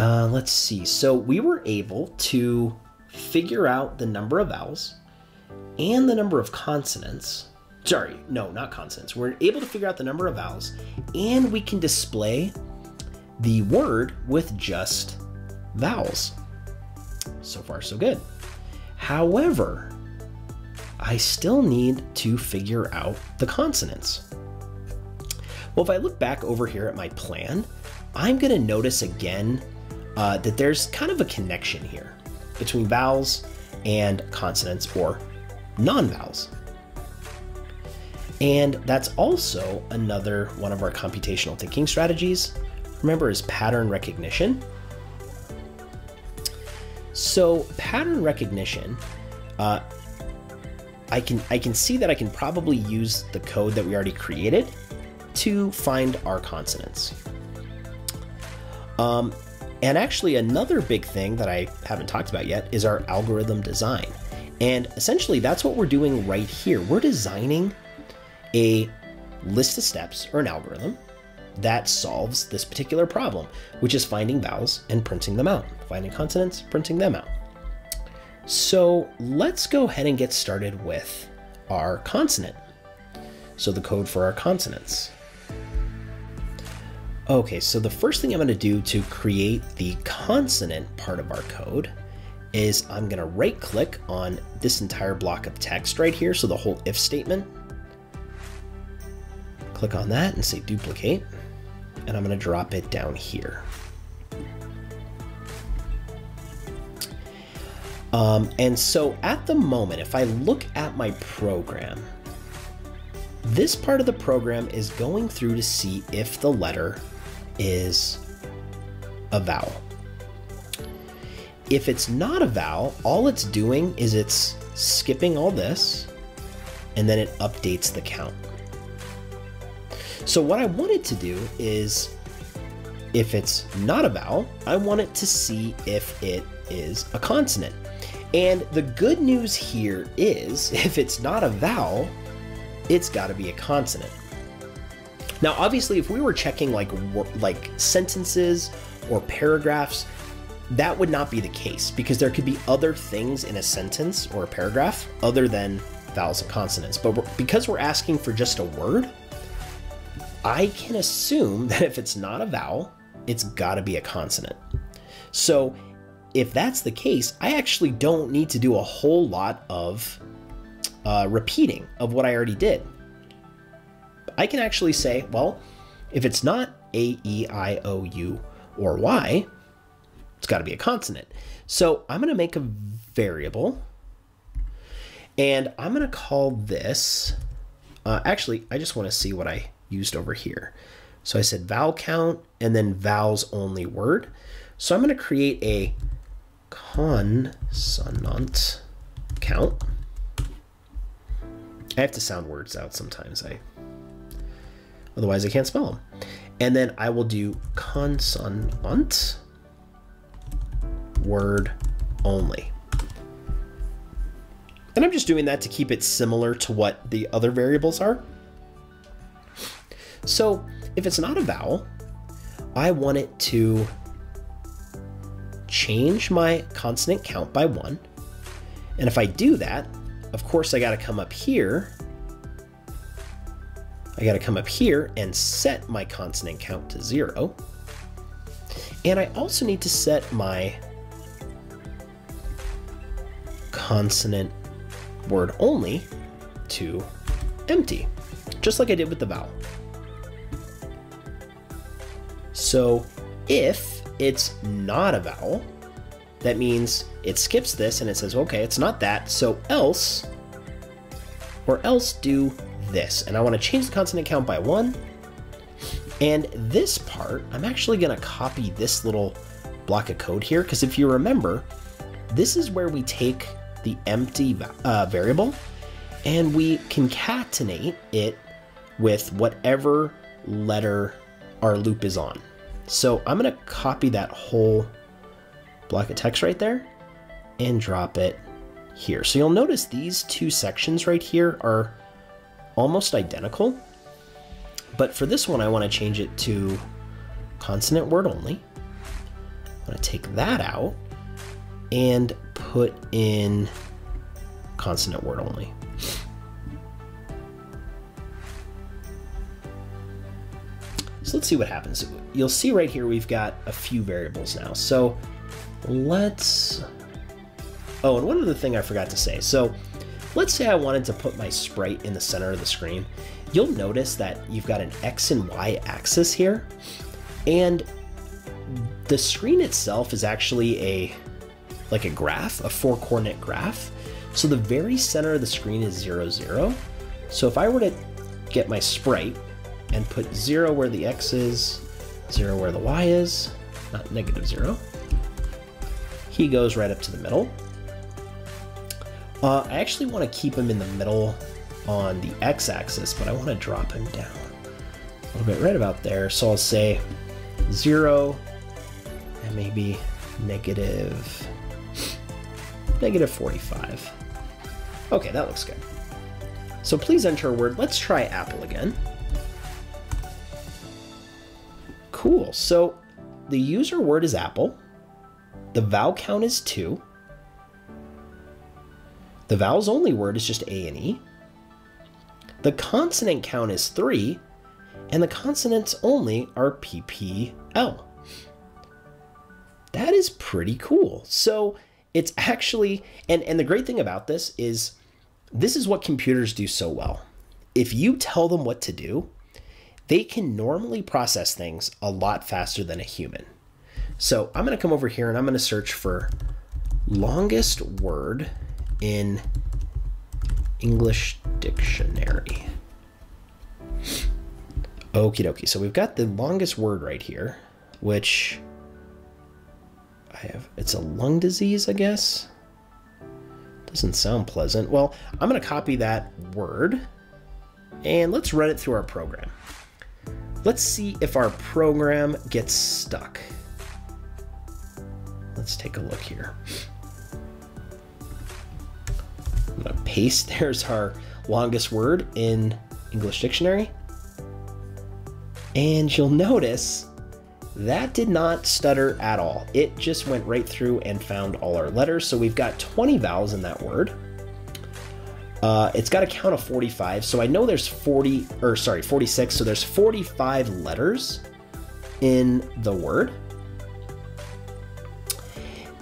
Let's see. So we were able to figure out the number of vowels and the number of consonants. Sorry, no, not consonants. We're able to figure out the number of vowels, and we can display the word with just vowels. So far, so good. However, I still need to figure out the consonants. Well, if I look back over here at my plan, I'm going to notice again that there's kind of a connection here between vowels and consonants, or non-vowels. And that's also another one of our computational thinking strategies. Remember, is pattern recognition. So pattern recognition, I can see that I can probably use the code that we already created to find our consonants. And actually another big thing that I haven't talked about yet is our algorithm design. And essentially that's what we're doing right here. We're designing a list of steps, or an algorithm, that solves this particular problem, which is finding vowels and printing them out, finding consonants, printing them out. So let's go ahead and get started with our consonant. So the code for our consonants. Okay, so the first thing I'm going to do to create the consonant part of our code is I'm going to right click on this entire block of text right here. So the whole if statement, click on that and say duplicate, and I'm going to drop it down here. And so at the moment, if I look at my program, this part of the program is going through to see if the letter is a vowel. If it's not a vowel, all it's doing is it's skipping all this, and then it updates the count. So what I want it to do is, if it's not a vowel, I want it to see if it is a consonant. And the good news here is, if it's not a vowel, it's got to be a consonant. Now, obviously, if we were checking like sentences or paragraphs, that would not be the case, because there could be other things in a sentence or a paragraph other than vowels and consonants. But because we're asking for just a word, I can assume that if it's not a vowel, it's got to be a consonant. So if that's the case, I actually don't need to do a whole lot of repeating of what I already did. I can actually say, well, if it's not A, E, I, O, U, or Y, it's got to be a consonant. So I'm going to make a variable, and I'm going to call this, actually, I just want to see what I used over here. So I said vowel count and then vowels only word. So I'm going to create a consonant count. I have to sound words out sometimes. Otherwise I can't spell them. And then I will do consonant word only. And I'm just doing that to keep it similar to what the other variables are. So if it's not a vowel, I want it to change my consonant count by 1. And if I do that, of course, I got to come up here. I got to come up here and set my consonant count to 0. And I also need to set my consonant word only to empty, just like I did with the vowel. So if it's not a vowel, that means it skips this and it says, okay, it's not that, so else, or else do this. And I want to change the consonant count by 1. And this part, I'm actually going to copy this little block of code here, because if you remember, this is where we take the empty variable and we concatenate it with whatever letter our loop is on. So I'm going to copy that whole block of text right there and drop it here. So you'll notice these two sections right here are almost identical, but for this one I want to change it to consonant word only, I'm going to take that out and put in consonant word only. So let's see what happens. You'll see right here we've got a few variables now. So let's... Oh, and one other thing I forgot to say. So let's say I wanted to put my sprite in the center of the screen. You'll notice that you've got an X and Y axis here. And the screen itself is actually like a graph, a 4-coordinate graph. So the very center of the screen is 0, 0. So if I were to get my sprite and put 0 where the X is, 0 where the Y is, not -0, he goes right up to the middle. I actually want to keep him in the middle on the X-axis, but I want to drop him down a little bit right about there. So I'll say 0 and maybe -45. Okay, that looks good. So please enter a word. Let's try apple again. Cool. So the user word is apple. The vowel count is 2. The vowels only word is just A and E. The consonant count is 3. And the consonants only are PPL. That is pretty cool. So it's actually, and the great thing about this is what computers do so well. If you tell them what to do, they can normally process things a lot faster than a human. So I'm going to come over here and I'm going to search for longest word in English dictionary. Okie dokie. So we've got the longest word right here, which it's a lung disease, I guess. Doesn't sound pleasant. Well, I'm going to copy that word and let's run it through our program. Let's see if our program gets stuck. Let's take a look here. I'm going to paste. There's our longest word in English dictionary. And you'll notice that did not stutter at all. It just went right through and found all our letters. So we've got 20 vowels in that word. It's got a count of 45. So I know there's 46. So there's 45 letters in the word.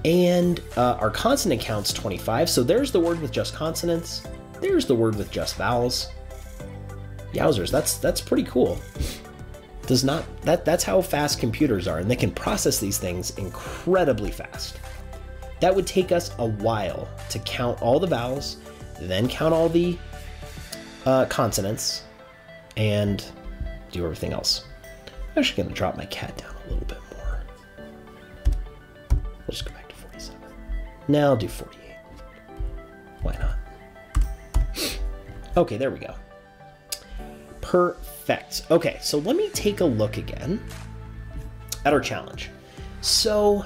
And our consonant count's 25. So there's the word with just consonants. There's the word with just vowels. Yowzers, that's pretty cool. That's how fast computers are, and they can process these things incredibly fast. That would take us a while to count all the vowels, then count all the consonants, and do everything else. I'm actually going to drop my cat down a little bit more. We'll just go back to 47. Now I'll do 48. Why not? Okay, there we go. Perfect. Okay, so let me take a look again at our challenge. So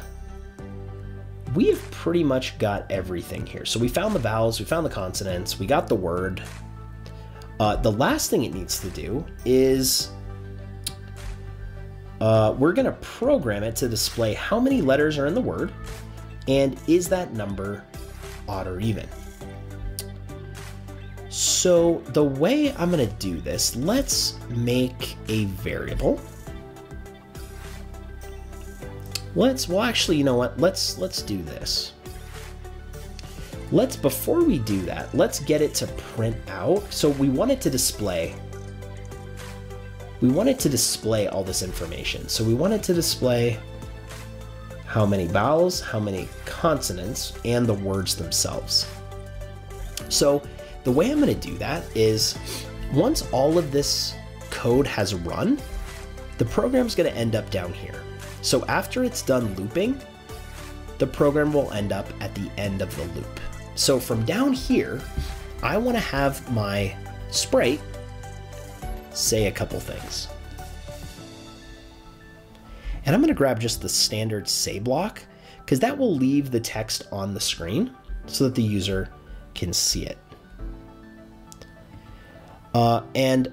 we've pretty much got everything here. So we found the vowels, we found the consonants, we got the word. The last thing it needs to do is we're going to program it to display how many letters are in the word and is that number odd or even. So the way I'm going to do this, let's make a variable. Well, actually, you know what? Let's do this. Before we do that, let's get it to print out. So we want it to display. We want it to display all this information. So we want it to display how many vowels, how many consonants, and the words themselves. So the way I'm going to do that is once all of this code has run, the program's going to end up down here. So after it's done looping, the program will end up at the end of the loop. So from down here, I want to have my sprite say a couple things. And I'm going to grab just the standard say block because that will leave the text on the screen so that the user can see it. And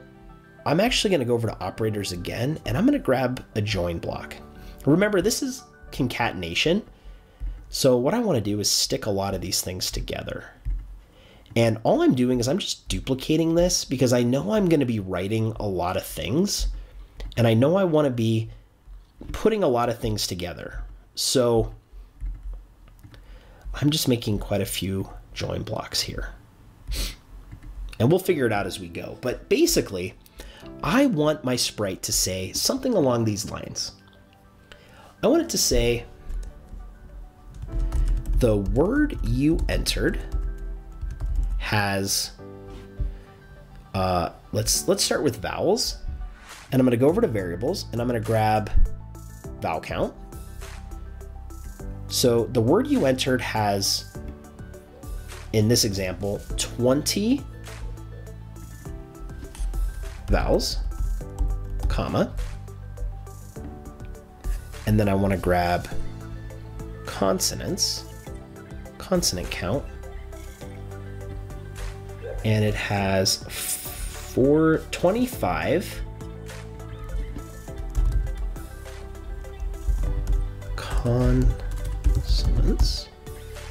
I'm actually going to go over to operators again, and I'm going to grab a join block. Remember, this is concatenation. So what I want to do is stick a lot of these things together. And all I'm doing is I'm just duplicating this because I know I'm going to be writing a lot of things. And I know I want to be putting a lot of things together. So I'm just making quite a few join blocks here. And we'll figure it out as we go. But basically, I want my sprite to say something along these lines. I want it to say, the word you entered has, let's start with vowels. And I'm going to go over to variables and I'm going to grab vowel count. So the word you entered has, in this example, 20 vowels, comma, and then I want to grab consonants, consonant count, and it has 25 consonants.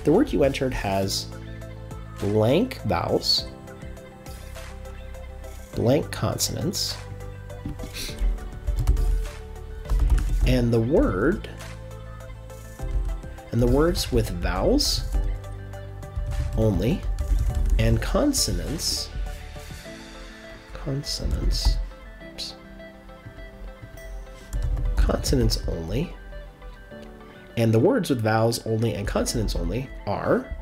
The word you entered has blank vowels, blank consonants, and the words with vowels only and consonants only, and the words with vowels only and consonants only are,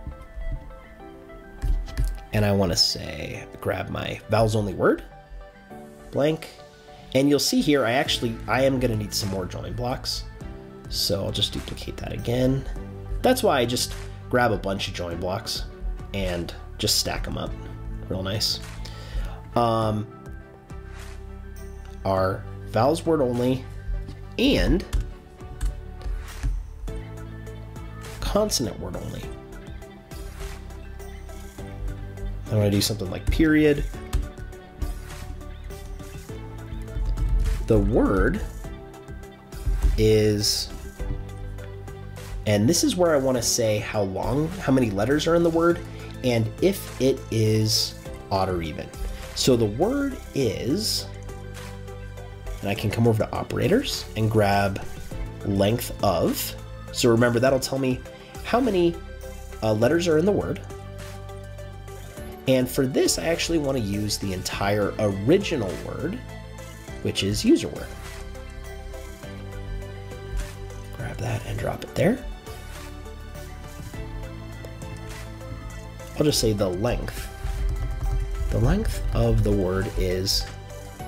and I want to say, grab my vowels only word, blank, and you'll see here I am going to need some more join blocks, so I'll just duplicate that again. That's why I just grab a bunch of join blocks and just stack them up real nice. Our vowels word only and consonant word only. I want to do something like period. The word is, and this is where I want to say how many letters are in the word, and if it is odd or even. So the word is, and I can come over to operators and grab length of. So remember, that'll tell me how many letters are in the word. And for this, I actually want to use the entire original word, which is user word. Grab that and drop it there. I'll just say the length. The length of the word is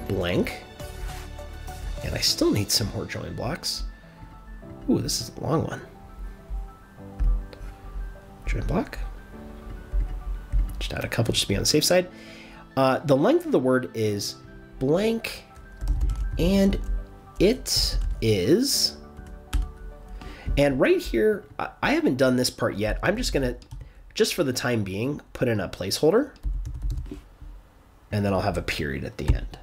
blank. And I still need some more join blocks. Ooh, this is a long one. Join block. Just add a couple just to be on the safe side. The length of the word is blank, and it is, and right here, I haven't done this part yet. I'm just gonna, just for the time being, put in a placeholder, and then I'll have a period at the end.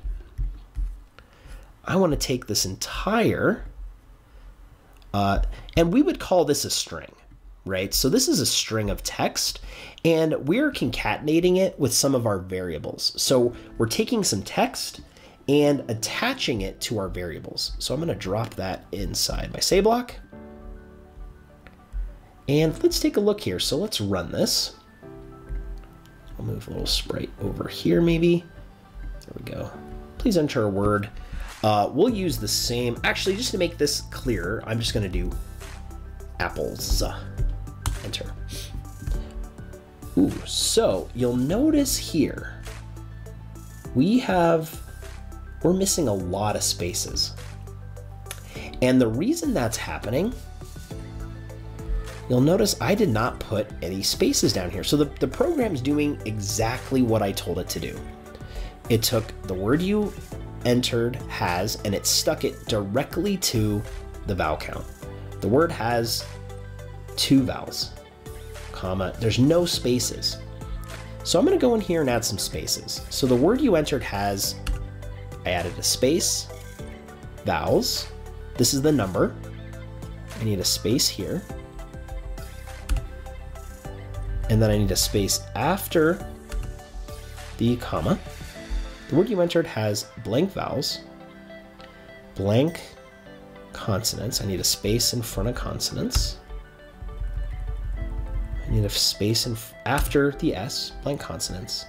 I want to take this entire, and we would call this a string, right? So this is a string of text, and we're concatenating it with some of our variables. So we're taking some text and attaching it to our variables. So I'm going to drop that inside my say block. And let's take a look here. So let's run this. I'll move a little sprite over here maybe. There we go. Please enter a word. We'll use the same, actually, just to make this clearer, I'm just going to do apples. Enter. Ooh, so you'll notice here, we're missing a lot of spaces. And the reason that's happening, you'll notice I did not put any spaces down here. So the program's doing exactly what I told it to do. It took the word you entered has, and it stuck it directly to the vowel count. The word has 2 vowels, comma, there's no spaces. So I'm going to go in here and add some spaces. So the word you entered has, I added a space, vowels, this is the number, I need a space here. And then I need a space after the comma. The word you entered has blank vowels, blank consonants. I need a space in front of consonants. I need a space after the S, blank consonants.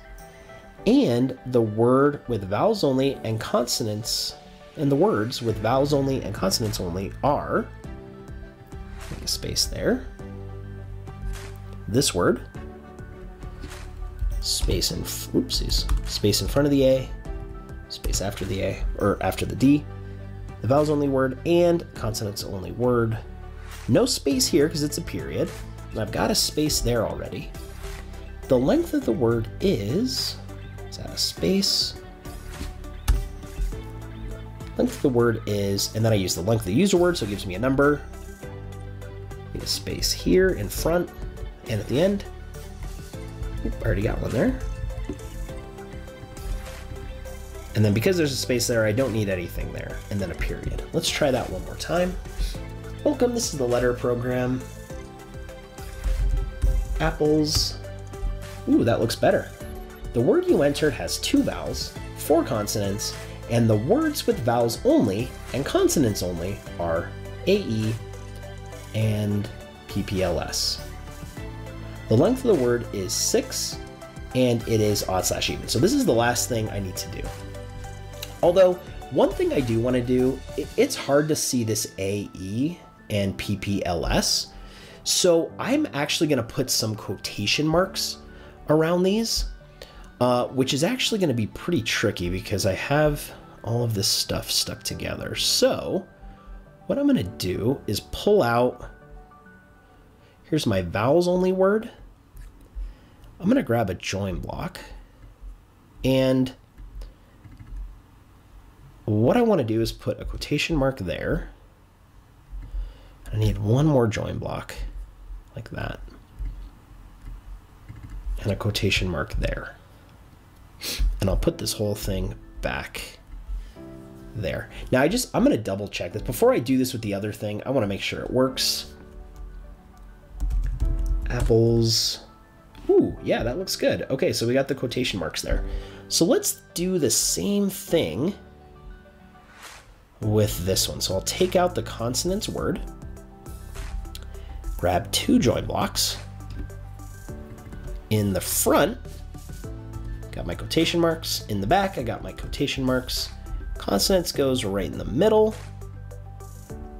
And the word with vowels only and consonants, and the words with vowels only and consonants only are, make a space there, this word, space in, oopsies, space in front of the A, space after the A, or after the D, the vowels only word, and consonants only word. No space here because it's a period, and I've got a space there already. The length of the word is, let's add a space. Length of the word is, and then I use the length of the user word, so it gives me a number. Need a space here in front and at the end. Oop, I already got one there. And then because there's a space there, I don't need anything there, and then a period. Let's try that one more time. Welcome, this is the letter program. Apples. Ooh, that looks better. The word you entered has 2 vowels, 4 consonants, and the words with vowels only and consonants only are AE and PPLS. The length of the word is 6, and it is odd/even. So this is the last thing I need to do. Although, one thing I do want to do, it's hard to see this AE and PPLS, so I'm actually going to put some quotation marks around these, which is actually going to be pretty tricky because I have all of this stuff stuck together. So what I'm going to do is pull out, here's my vowels only word. I'm going to grab a join block, and what I want to do is put a quotation mark there. I need one more join block like that, and a quotation mark there. And I'll put this whole thing back there. Now I'm going to double check this. Before I do this with the other thing, I want to make sure it works. Apples. Ooh, yeah, that looks good. Okay, so we got the quotation marks there. So let's do the same thing with this one. So I'll take out the consonants word, grab 2 join blocks. In the front, got my quotation marks. In the back, I got my quotation marks. Consonants goes right in the middle,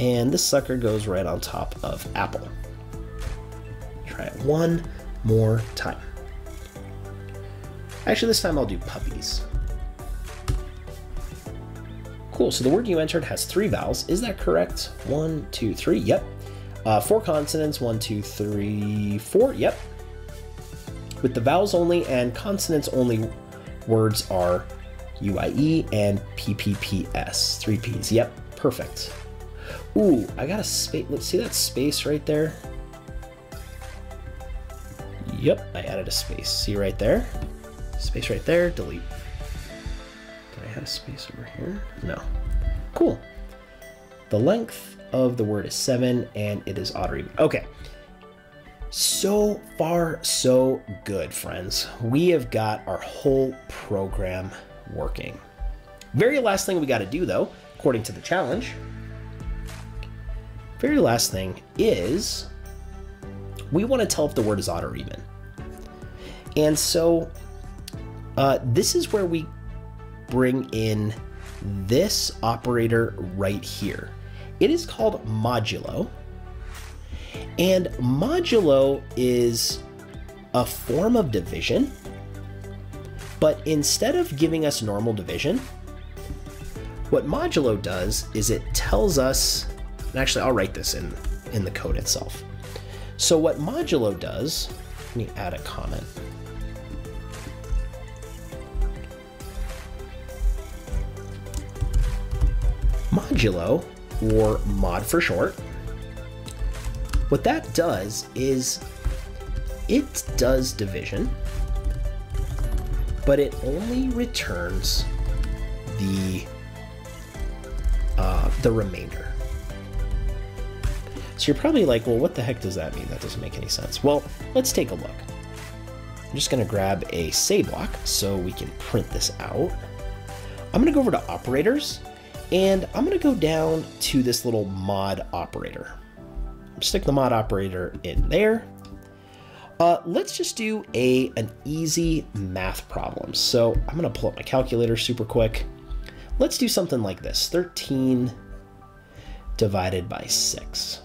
and this sucker goes right on top of apple. Try it one more time. Actually, this time I'll do puppies. Cool, so the word you entered has 3 vowels. Is that correct? 1, 2, 3, yep. 4 consonants, 1, 2, 3, 4, yep. With the vowels only and consonants only words are UIE and PPPS, 3 Ps, yep, perfect. Ooh, I got a space, let's see that space right there? Yep, I added a space, see right there? Space right there, delete. Did I add a space over here? No. Cool. The length of the word is 7, and it is odd or even. Okay. So far, so good, friends. We have got our whole program working. Very last thing we got to do, though, according to the challenge, very last thing is we want to tell if the word is odd or even. And so this is where we bring in this operator right here. It is called modulo. And modulo is a form of division, but instead of giving us normal division, what modulo does is it tells us, and actually I'll write this in the code itself. So what modulo does, let me add a comment. Modulo, or mod for short, what that does is it does division, but it only returns the remainder. So you're probably like, well, what the heck does that mean? That doesn't make any sense. Well, let's take a look. I'm just going to grab a say block so we can print this out. I'm going to go over to operators, and I'm going to go down to this little mod operator. Stick the mod operator in there. Let's just do an easy math problem. So I'm going to pull up my calculator super quick. Let's do something like this. 13 divided by 6.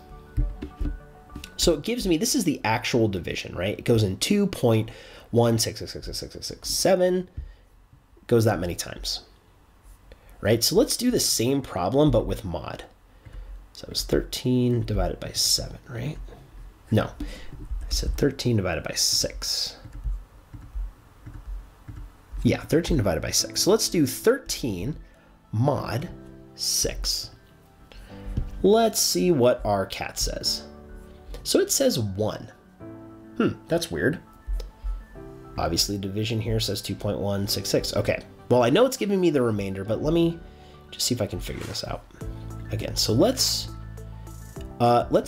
So it gives me, this is the actual division, right? It goes in 2.166666667, goes that many times, right? So let's do the same problem, but with mod. So it was 13 divided by 7, right? No, I said 13 divided by 6. Yeah, 13 divided by 6. So let's do 13 mod 6. Let's see what our cat says. So it says 1. That's weird. Obviously division here says 2.166. Okay, well, I know it's giving me the remainder, but let me just see if I can figure this out again. So let's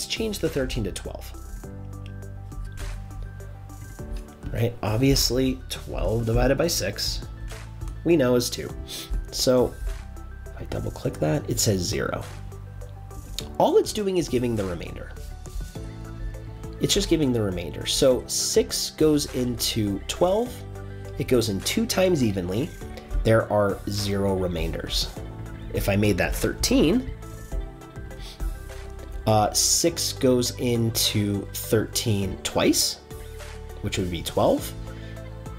change the 13 to 12. Right, obviously 12 divided by 6, we know is 2. So if I double click that, it says 0. All it's doing is giving the remainder. It's just giving the remainder. So 6 goes into 12. It goes in 2 times evenly. There are 0 remainders. If I made that 13, 6 goes into 13 twice, which would be 12.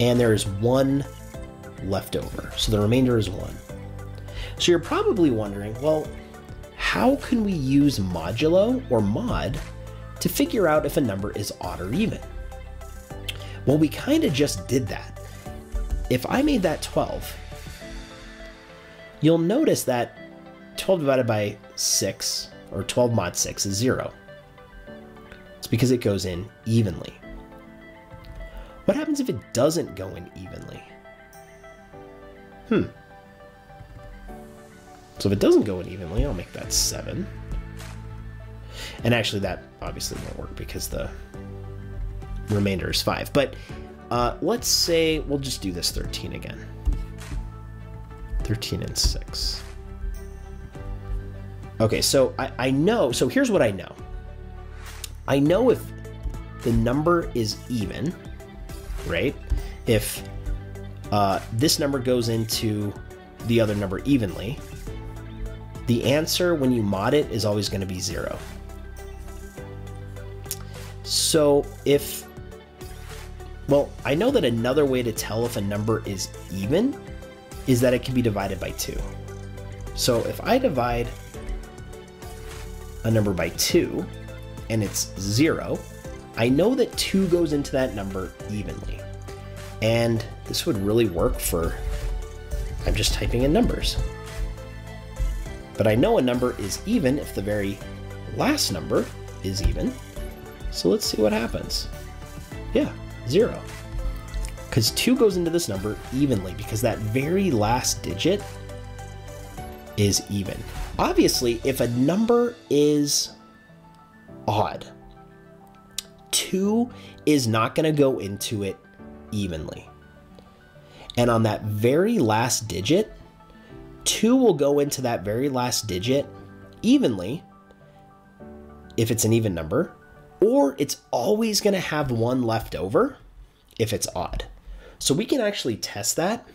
And there is 1 left over. So the remainder is 1. So you're probably wondering, well, how can we use modulo or mod to figure out if a number is odd or even? Well, we kind of just did that. If I made that 12, you'll notice that 12 divided by 6, or 12 mod 6, is 0. It's because it goes in evenly. What happens if it doesn't go in evenly? So if it doesn't go in evenly, I'll make that 7. And actually that obviously won't work because the remainder is 5. But let's say we'll just do this 13 again. 13 and 6. Okay, so I know, so here's what I know. I know if the number is even, right? If this number goes into the other number evenly, the answer when you mod it is always going to be 0. So well, I know that another way to tell if a number is even is that it can be divided by 2. So if I divide a number by 2 and it's 0, I know that 2 goes into that number evenly. And this would really work for, I'm just typing in numbers. But I know a number is even if the very last number is even. So let's see what happens. Yeah, 0. Because 2 goes into this number evenly because that very last digit is even. Obviously, if a number is odd, 2 is not going to go into it evenly. And on that very last digit, 2 will go into that very last digit evenly if it's an even number, or it's always going to have 1 left over if it's odd. So we can actually test that.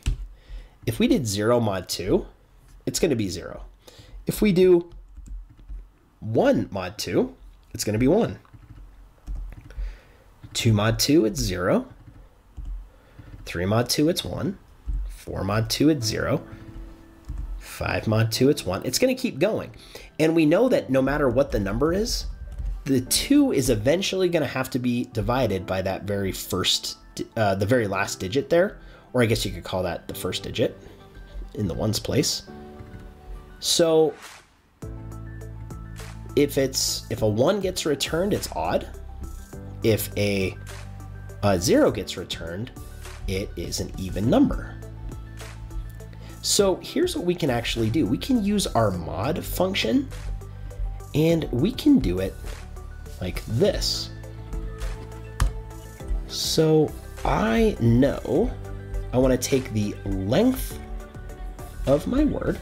If we did 0 mod 2, it's going to be 0. If we do 1 mod 2, it's going to be 1. 2 mod 2, it's 0. 3 mod 2, it's 1. 4 mod 2, it's 0. 5 mod 2, it's 1. It's going to keep going. And we know that no matter what the number is, the 2 is eventually going to have to be divided by that very first, the very last digit there. Or I guess you could call that the first digit in the ones place. So if a 1 gets returned, it's odd. If a 0 gets returned, it is an even number. So here's what we can actually do. We can use our mod function, and we can do it like this. So I know I want to take the length of my word,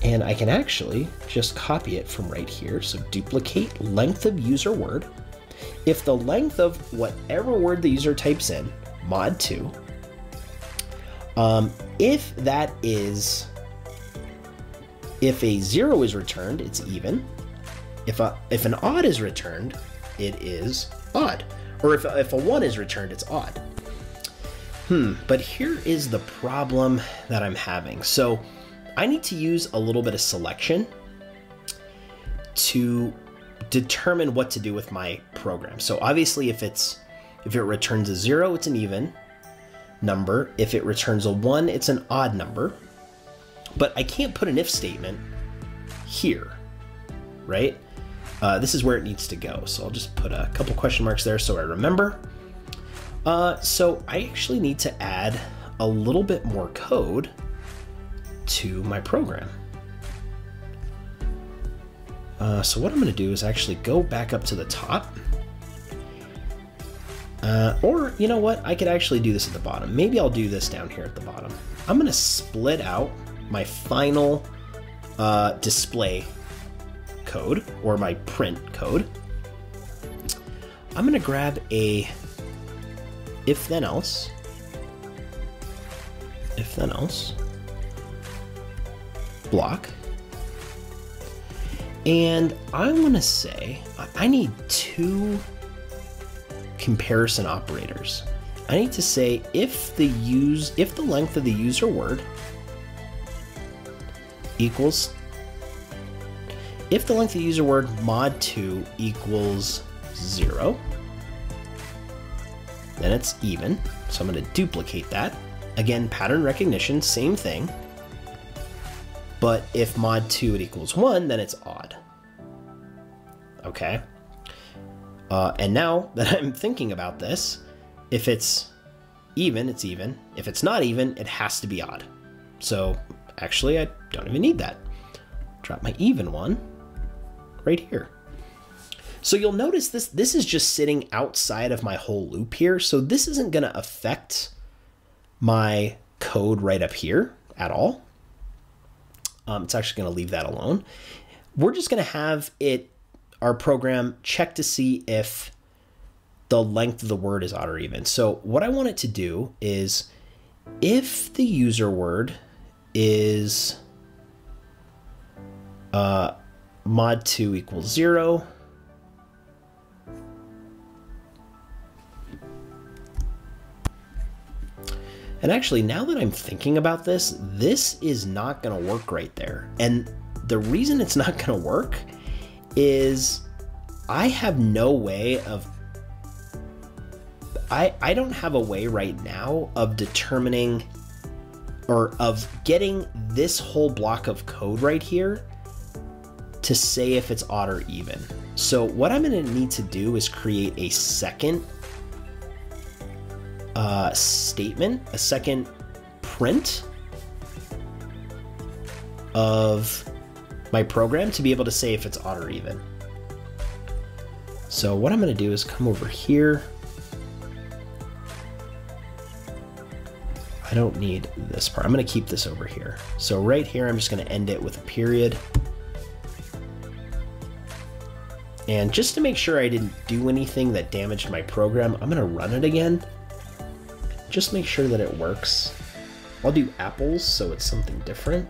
and I can actually just copy it from right here. So duplicate length of user word. If the length of whatever word the user types in, mod 2, if a 0 is returned, it's even. If an odd is returned, it is odd. Or if a 1 is returned, it's odd. But here is the problem that I'm having. So I need to use a little bit of selection to determine what to do with my program. So obviously if it returns a 0, it's an even number. If it returns a 1, it's an odd number. But I can't put an if statement here, right? This is where it needs to go. So I'll just put a couple question marks there so I remember. So I actually need to add a little bit more code to my program. So what I'm going to do is actually go back up to the top. Or you know what? I could actually do this at the bottom. Maybe I'll do this down here at the bottom. I'm going to split out my final display code, or my print code. I'm going to grab a if then else block, and I'm going to say I need 2 comparison operators. I need to say if the length of the user word equals, if the length of the user word mod 2 equals 0, then it's even. So I'm going to duplicate that. Again, pattern recognition, same thing. But if mod 2 equals 1, then it's odd. Okay. And now that I'm thinking about this, if it's even, it's even. If it's not even, it has to be odd. So actually, I don't even need that. Drop my even one right here. So you'll notice this is just sitting outside of my whole loop here. So this isn't going to affect my code right up here at all. It's actually going to leave that alone. We're just going to have our program check to see if the length of the word is odd or even. So what I want it to do is, if the user word is mod 2 equals 0, and actually, now that I'm thinking about this, this is not going to work right there. And the reason it's not going to work is I have no way of, I don't have a way right now of determining or of getting this whole block of code right here to say if it's odd or even. So what I'm going to need to do is create a second statement, a second print of my program to be able to say if it's odd or even. So what I'm going to do is come over here. I don't need this part. I'm going to keep this over here. So right here, I'm just going to end it with a period. And just to make sure I didn't do anything that damaged my program, I'm going to run it again. Just make sure that it works. I'll do apples, so it's something different.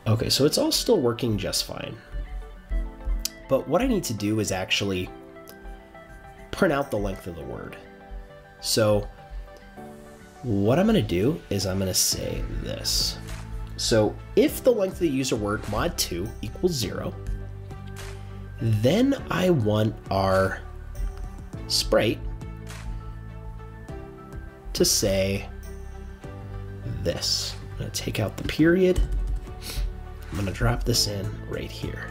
Okay, so it's all still working just fine. But what I need to do is actually print out the length of the word. So what I'm going to do is I'm going to say this. So if the length of the user word mod 2 equals 0, then I want our sprite to say this. I'm going to take out the period. I'm going to drop this in right here.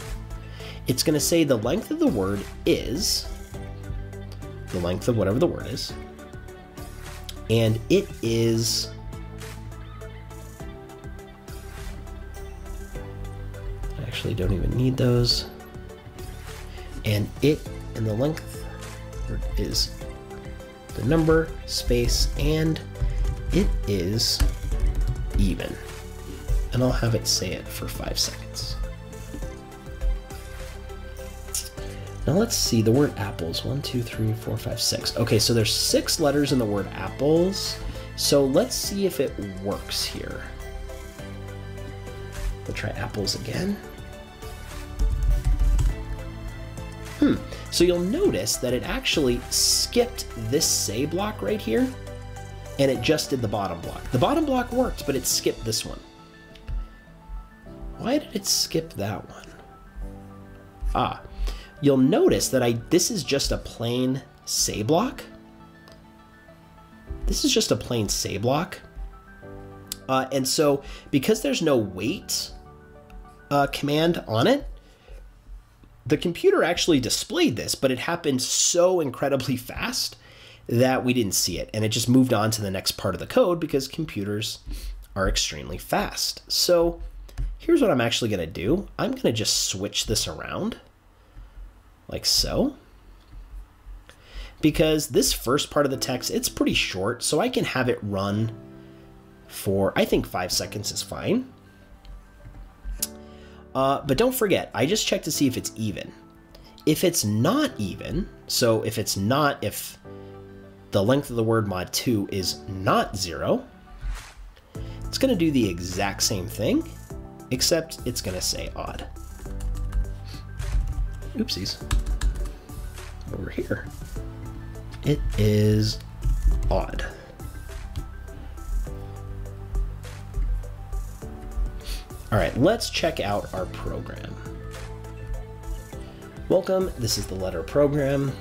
It's going to say the length of the word is the length of whatever the word is, and it is actually don't even need those. And it and the length is the number, space, and it is even. And I'll have it say it for 5 seconds. Now let's see the word apples. 1, 2, 3, 4, 5, 6. Okay, so there's 6 letters in the word apples. So let's see if it works here. We'll try apples again. So you'll notice that it actually skipped this say block right here, and it just did the bottom block. The bottom block worked, but it skipped this one. Why did it skip that one? You'll notice that this is just a plain say block. This is just a plain say block. And so because there's no wait command on it, the computer actually displayed this, but it happened so incredibly fast that we didn't see it. And it just moved on to the next part of the code because computers are extremely fast. So here's what I'm actually going to do. I'm going to just switch this around like so. Because this first part of the text, it's pretty short, so I can have it run for, I think 5 seconds is fine. But don't forget, I just checked to see if it's even. If it's not even, so if the length of the word mod 2 is not 0, it's going to do the exact same thing, except it's going to say odd. Oopsies. Over here. It is odd. All right, let's check out our program. Welcome, this is the letter program.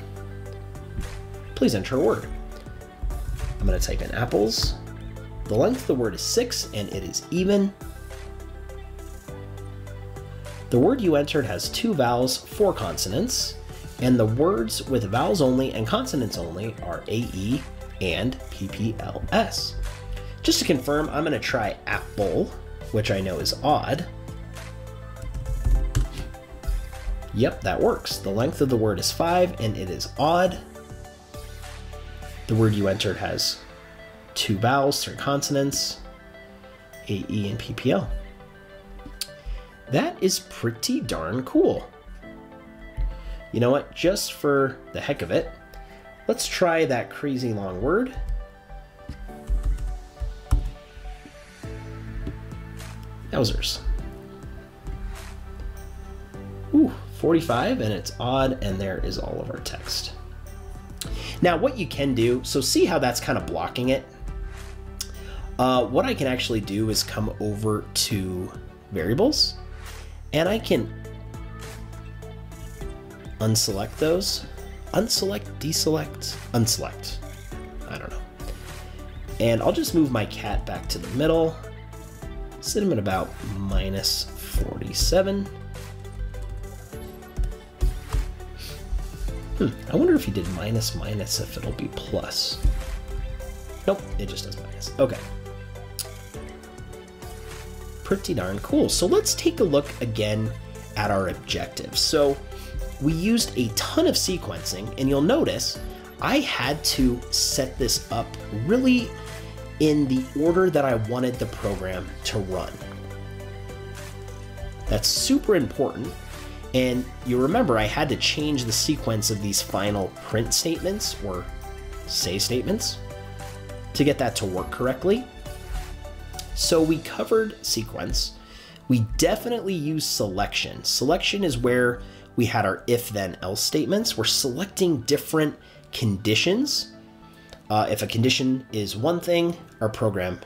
Please enter a word. I'm going to type in apples. The length of the word is 6 and it is even. The word you entered has 2 vowels, 4 consonants, and the words with vowels only and consonants only are AE and PPLS. Just to confirm, I'm going to try apple, which I know is odd. Yep, that works. The length of the word is 5 and it is odd. The word you entered has 2 vowels, 3 consonants, AE and PPL. That is pretty darn cool. You know what? Just for the heck of it, let's try that crazy long word. Yowzers. Ooh, 45, and it's odd, and there is all of our text. Now, what you can do, so see how that's kind of blocking it? What I can actually do is come over to variables, and I can unselect those. Unselect, deselect, unselect. I don't know. And I'll just move my cat back to the middle. Set him at about minus 47. I wonder if he did minus minus if it'll be plus. Nope, it just does minus. Okay. Pretty darn cool. So let's take a look again at our objectives. So we used a ton of sequencing, and you'll notice I had to set this up really in the order that I wanted the program to run. That's super important. And you remember I had to change the sequence of these final print statements or say statements to get that to work correctly. So we covered sequence. We definitely used selection. Selection is where we had our if then else statements. We're selecting different conditions. If a condition is one thing, our program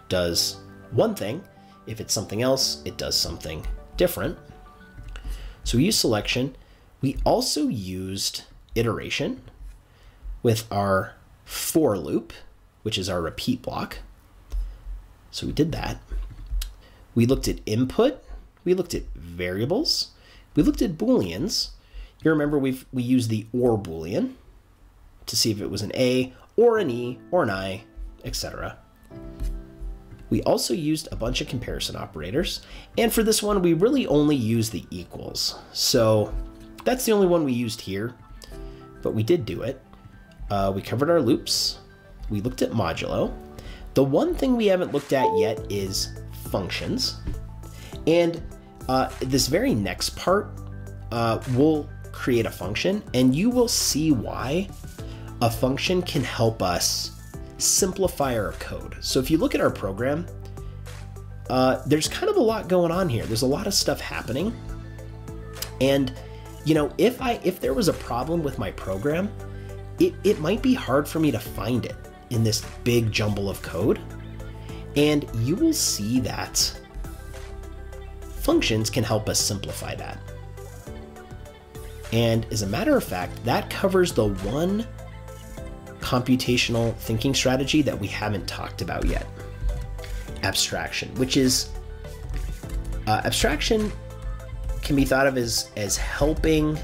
does one thing. If it's something else, it does something different. So we use selection. We also used iteration with our for loop, which is our repeat block. So we did that. We looked at input. We looked at variables. We looked at Booleans. You remember we used the or Boolean to see if it was an A or an E or an I, etc. We also used a bunch of comparison operators, and for this one, we really only use the equals. So that's the only one we used here, but we did do it. We covered our loops. We looked at modulo. The one thing we haven't looked at yet is functions. And this very next part, we'll create a function, and you will see why a function can help us simplify our code. So if you look at our program, there's kind of a lot going on here. There's a lot of stuff happening. And you know, if there was a problem with my program, it might be hard for me to find it in this big jumble of code. And you will see that functions can help us simplify that. And as a matter of fact, that covers the one computational thinking strategy that we haven't talked about yet. Abstraction, which is, abstraction can be thought of as helping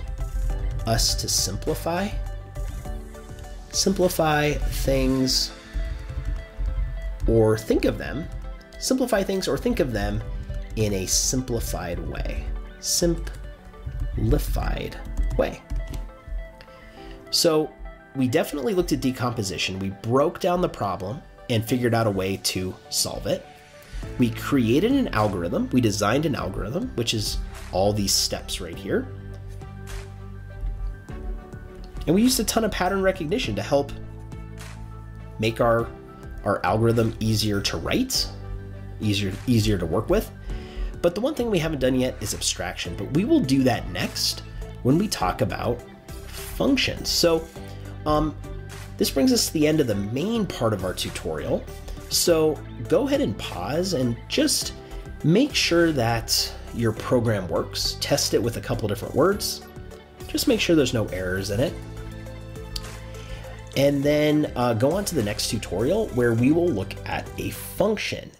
us to simplify things or think of them, in a simplified way. So we definitely looked at decomposition. We broke down the problem and figured out a way to solve it. We created an algorithm. We designed an algorithm, which is all these steps right here. And we used a ton of pattern recognition to help make our algorithm easier to write, easier to work with. But the one thing we haven't done yet is abstraction, but we will do that next when we talk about functions. So this brings us to the end of the main part of our tutorial. So go ahead and pause and just make sure that your program works. Test it with a couple different words. Just make sure there's no errors in it. And then go on to the next tutorial where we will look at a function.